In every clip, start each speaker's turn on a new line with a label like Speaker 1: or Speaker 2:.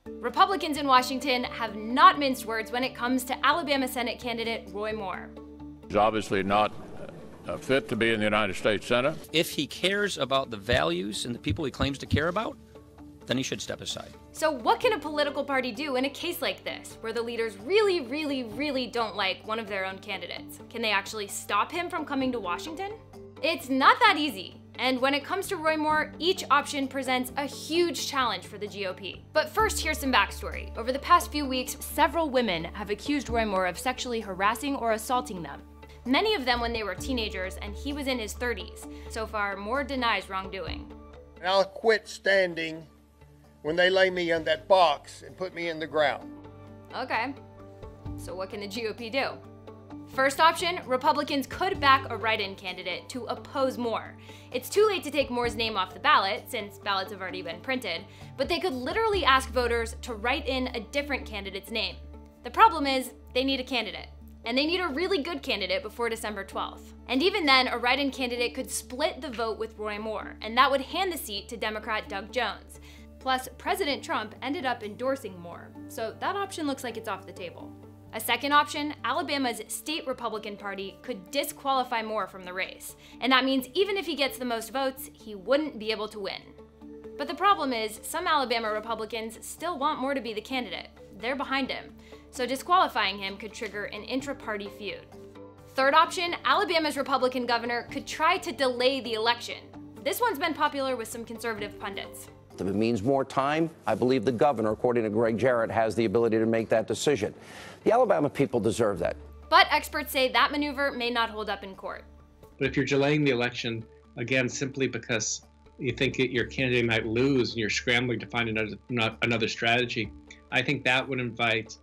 Speaker 1: Republicans in Washington have not minced words when it comes to Alabama Senate candidate Roy Moore.
Speaker 2: He's obviously not fit to be in the United States Senate.
Speaker 3: If he cares about the values and the people he claims to care about, then he should step aside.
Speaker 1: So what can a political party do in a case like this, where the leaders really don't like one of their own candidates? Can they actually stop him from coming to Washington? It's not that easy. And when it comes to Roy Moore, each option presents a huge challenge for the GOP. But first, here's some backstory. Over the past few weeks, several women have accused Roy Moore of sexually harassing or assaulting them. Many of them when they were teenagers, and he was in his 30s. So far, Moore denies wrongdoing.
Speaker 4: I'll quit standing when they lay me in that box and put me in the ground.
Speaker 1: Okay, so what can the GOP do? First option, Republicans could back a write-in candidate to oppose Moore. It's too late to take Moore's name off the ballot, since ballots have already been printed, but they could literally ask voters to write in a different candidate's name. The problem is, they need a candidate. And they need a really good candidate before December 12th. And even then, a write-in candidate could split the vote with Roy Moore, and that would hand the seat to Democrat Doug Jones. Plus, President Trump ended up endorsing Moore, so that option looks like it's off the table. A second option, Alabama's state Republican Party could disqualify Moore from the race. And that means even if he gets the most votes, he wouldn't be able to win. But the problem is, some Alabama Republicans still want Moore to be the candidate. They're behind him. So disqualifying him could trigger an intra-party feud. Third option, Alabama's Republican governor could try to delay the election. This one's been popular with some conservative pundits.
Speaker 5: If it means more time, I believe the governor, according to Greg Jarrett, has the ability to make that decision. The Alabama people deserve that.
Speaker 1: But experts say that maneuver may not hold up in court.
Speaker 6: But if you're delaying the election, again, simply because you think your candidate might lose and you're scrambling to find another strategy, I think that would invite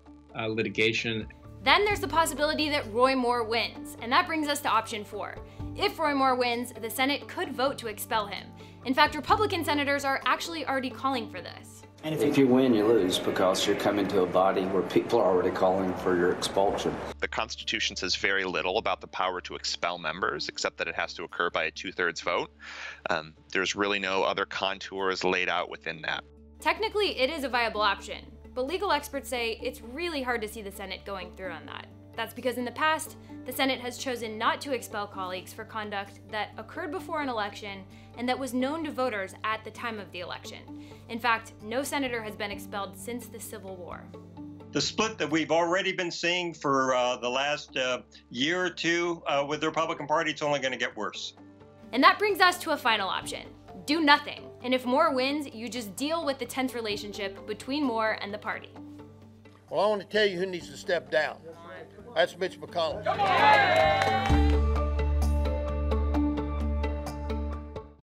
Speaker 6: litigation.
Speaker 1: Then there's the possibility that Roy Moore wins, and that brings us to option 4. If Roy Moore wins, the Senate could vote to expel him. In fact, Republican senators are actually already calling for this.
Speaker 7: And if you win, you lose, because you're coming to a body where people are already calling for your expulsion.
Speaker 8: The Constitution says very little about the power to expel members, except that it has to occur by a 2/3 vote. There's really no other contours laid out within that.
Speaker 1: Technically, it is a viable option, but legal experts say it's really hard to see the Senate going through on that. That's because in the past, the Senate has chosen not to expel colleagues for conduct that occurred before an election and that was known to voters at the time of the election. In fact, no senator has been expelled since the Civil War.
Speaker 9: The split that we've already been seeing for the last year or two with the Republican Party, it's only going to get worse.
Speaker 1: And that brings us to a final option. Do nothing. And if Moore wins, you just deal with the tense relationship between Moore and the party.
Speaker 4: Well, I want to tell you who needs to step down. That's Mitch McConnell.